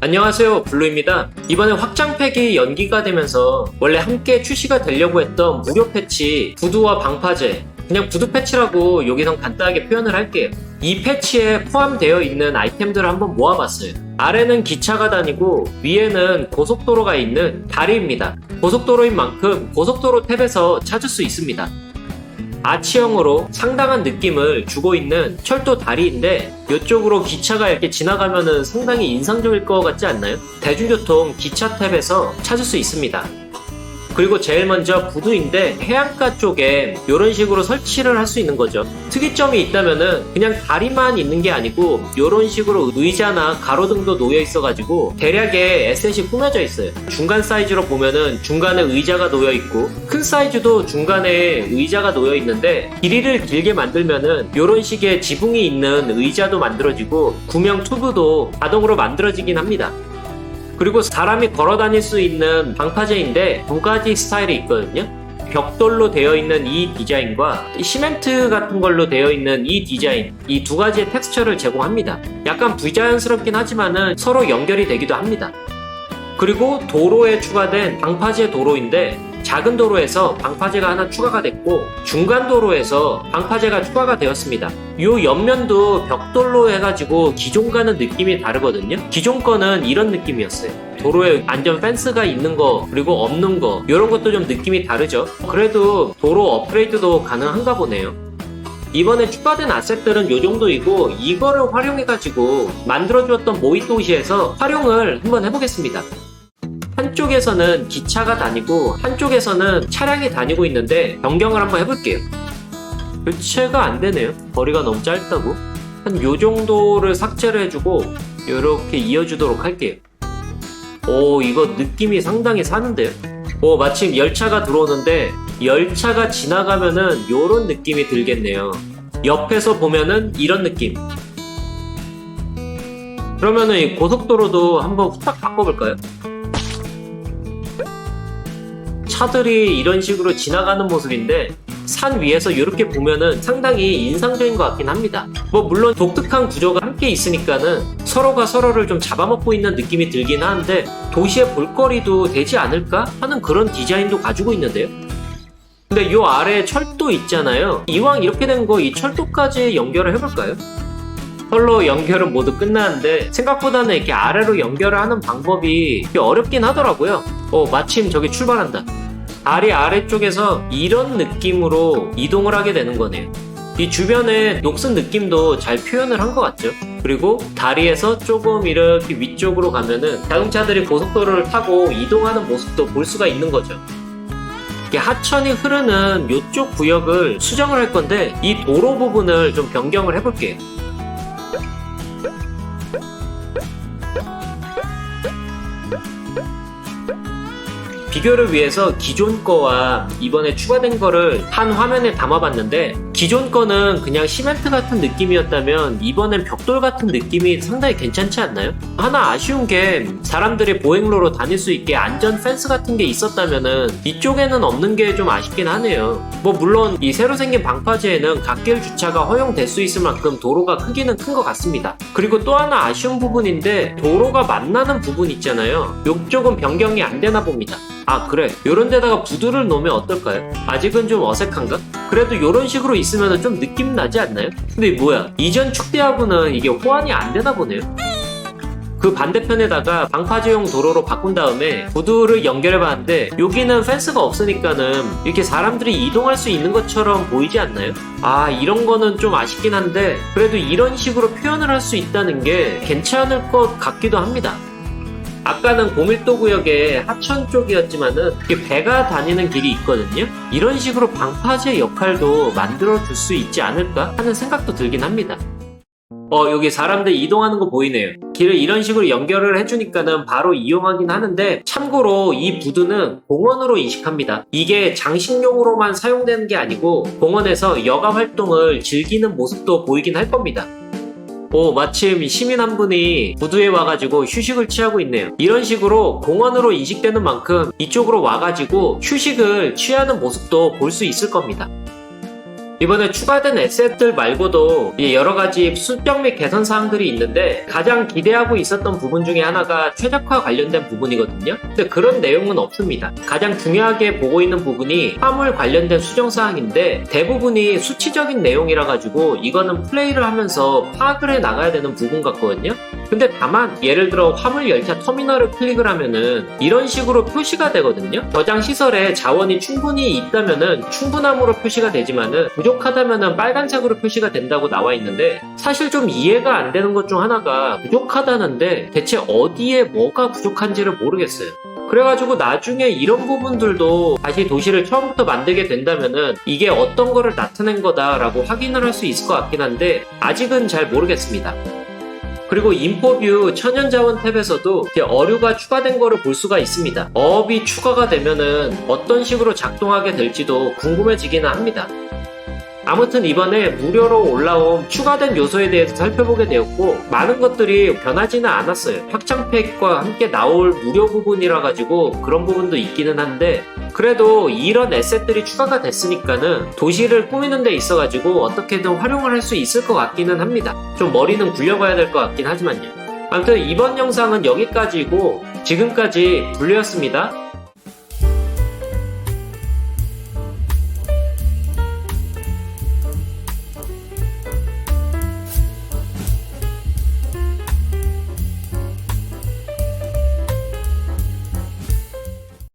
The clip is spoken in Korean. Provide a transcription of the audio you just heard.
안녕하세요, 블루입니다. 이번에 확장팩이 연기가 되면서 원래 함께 출시가 되려고 했던 무료 패치 구두와 방파제, 그냥 구두 패치라고 여기선 간단하게 표현을 할게요. 이 패치에 포함되어 있는 아이템들을 한번 모아봤어요. 아래는 기차가 다니고 위에는 고속도로가 있는 다리입니다. 고속도로인 만큼 고속도로 탭에서 찾을 수 있습니다. 아치형으로 상당한 느낌을 주고 있는 철도 다리인데 이쪽으로 기차가 이렇게 지나가면은 상당히 인상적일 것 같지 않나요? 대중교통 기차 탭에서 찾을 수 있습니다. 그리고 제일 먼저 구두인데 해안가 쪽에 이런 식으로 설치를 할 수 있는 거죠. 특이점이 있다면은 그냥 다리만 있는 게 아니고 이런 식으로 의자나 가로등도 놓여 있어가지고 대략의 에셋이 꾸며져 있어요. 중간 사이즈로 보면은 중간에 의자가 놓여 있고 큰 사이즈도 중간에 의자가 놓여 있는데 길이를 길게 만들면은 이런 식의 지붕이 있는 의자도 만들어지고 구명 튜브도 자동으로 만들어지긴 합니다. 그리고 사람이 걸어 다닐 수 있는 방파제인데 두 가지 스타일이 있거든요. 벽돌로 되어 있는 이 디자인과 시멘트 같은 걸로 되어 있는 이 디자인, 이 두 가지의 텍스처를 제공합니다. 약간 부자연스럽긴 하지만은 서로 연결이 되기도 합니다. 그리고 도로에 추가된 방파제 도로인데 작은 도로에서 방파제가 하나 추가가 됐고 중간 도로에서 방파제가 추가가 되었습니다. 이 옆면도 벽돌로 해가지고 기존과는 느낌이 다르거든요. 기존 거는 이런 느낌이었어요. 도로에 안전 펜스가 있는 거 그리고 없는 거 이런 것도 좀 느낌이 다르죠. 그래도 도로 업그레이드도 가능한가 보네요. 이번에 추가된 아셋들은 이 정도이고 이거를 활용해가지고 만들어주었던 모의 도시에서 활용을 한번 해보겠습니다. 한쪽에서는 기차가 다니고 한쪽에서는 차량이 다니고 있는데 변경을 한번 해볼게요. 교체가 안 되네요. 거리가 너무 짧다고. 한 요 정도를 삭제를 해주고 이렇게 이어주도록 할게요. 오, 이거 느낌이 상당히 사는데요. 오, 마침 열차가 들어오는데 열차가 지나가면은 요런 느낌이 들겠네요. 옆에서 보면은 이런 느낌. 그러면은 이 고속도로도 한번 후딱 바꿔볼까요? 차들이 이런 식으로 지나가는 모습인데 산 위에서 이렇게 보면은 상당히 인상적인 것 같긴 합니다. 물론 독특한 구조가 함께 있으니까는 서로가 서로를 좀 잡아먹고 있는 느낌이 들긴 하는데 도시의 볼거리도 되지 않을까 하는 그런 디자인도 가지고 있는데요. 근데 요 아래에 철도 있잖아요. 이왕 이렇게 된 거 이 철도까지 연결을 해볼까요? 털로 연결은 모두 끝나는데 생각보다는 이렇게 아래로 연결을 하는 방법이 어렵긴 하더라고요. 마침 저기 출발한다. 다리 아래쪽에서 이런 느낌으로 이동을 하게 되는 거네요. 이 주변에 녹슨 느낌도 잘 표현을 한 것 같죠. 그리고 다리에서 조금 이렇게 위쪽으로 가면은 자동차들이 고속도로를 타고 이동하는 모습도 볼 수가 있는 거죠. 이게 하천이 흐르는 이쪽 구역을 수정을 할 건데 이 도로 부분을 좀 변경을 해볼게요. 비교를 위해서 기존 거와 이번에 추가된 거를 한 화면에 담아봤는데 기존 거는 그냥 시멘트 같은 느낌이었다면 이번엔 벽돌 같은 느낌이 상당히 괜찮지 않나요? 하나 아쉬운 게 사람들이 보행로로 다닐 수 있게 안전 펜스 같은 게 있었다면은 이쪽에는 없는 게 좀 아쉽긴 하네요. 물론 이 새로 생긴 방파제에는 갓길 주차가 허용될 수 있을 만큼 도로가 크기는 큰 것 같습니다. 그리고 또 하나 아쉬운 부분인데 도로가 만나는 부분 있잖아요. 이쪽은 변경이 안 되나 봅니다. 아, 그래, 요런 데다가 부두를 놓으면 어떨까요? 아직은 좀 어색한가? 그래도 요런 식으로 있으면 좀 느낌 나지 않나요? 근데 뭐야, 이전 축대하고는 이게 호환이 안 되나 보네요. 그 반대편에다가 방파제용 도로로 바꾼 다음에 부두를 연결해봤는데 여기는 펜스가 없으니까는 이렇게 사람들이 이동할 수 있는 것처럼 보이지 않나요? 아, 이런 거는 좀 아쉽긴 한데 그래도 이런 식으로 표현을 할 수 있다는 게 괜찮을 것 같기도 합니다. 아까는 고밀도 구역의 하천 쪽이었지만은 배가 다니는 길이 있거든요. 이런 식으로 방파제 역할도 만들어줄 수 있지 않을까 하는 생각도 들긴 합니다. 여기 사람들 이동하는 거 보이네요. 길을 이런 식으로 연결을 해주니까는 바로 이용하긴 하는데 참고로 이 부두는 공원으로 인식합니다. 이게 장식용으로만 사용되는 게 아니고 공원에서 여가 활동을 즐기는 모습도 보이긴 할 겁니다. 마침 시민 한 분이 부두에 와가지고 휴식을 취하고 있네요. 이런 식으로 공원으로 인식되는 만큼 이쪽으로 와가지고 휴식을 취하는 모습도 볼 수 있을 겁니다. 이번에 추가된 에셋들 말고도 여러가지 수정 및 개선 사항들이 있는데 가장 기대하고 있었던 부분 중에 하나가 최적화 관련된 부분이거든요. 근데 그런 내용은 없습니다. 가장 중요하게 보고 있는 부분이 화물 관련된 수정 사항인데 대부분이 수치적인 내용이라 가지고 이거는 플레이를 하면서 파악을 해 나가야 되는 부분 같거든요. 근데 다만 예를 들어 화물 열차 터미널을 클릭을 하면은 이런 식으로 표시가 되거든요. 저장 시설에 자원이 충분히 있다면은 충분함으로 표시가 되지만은 부족하다면은 빨간색으로 표시가 된다고 나와 있는데 사실 좀 이해가 안 되는 것 중 하나가 부족하다는데 대체 어디에 뭐가 부족한지를 모르겠어요. 그래가지고 나중에 이런 부분들도 다시 도시를 처음부터 만들게 된다면은 이게 어떤 거를 나타낸 거다라고 확인을 할 수 있을 것 같긴 한데 아직은 잘 모르겠습니다. 그리고 인포뷰 천연자원 탭에서도 어류가 추가된 거를 볼 수가 있습니다. 어업이 추가가 되면은 어떤 식으로 작동하게 될지도 궁금해지기는 합니다. 아무튼 이번에 무료로 올라온 추가된 요소에 대해서 살펴보게 되었고 많은 것들이 변하지는 않았어요. 확장팩과 함께 나올 무료 부분이라 가지고 그런 부분도 있기는 한데 그래도 이런 에셋들이 추가가 됐으니까는 도시를 꾸미는 데 있어 가지고 어떻게든 활용을 할 수 있을 것 같기는 합니다. 좀 머리는 굴려봐야 될 것 같긴 하지만요. 아무튼 이번 영상은 여기까지고 지금까지 블루였습니다.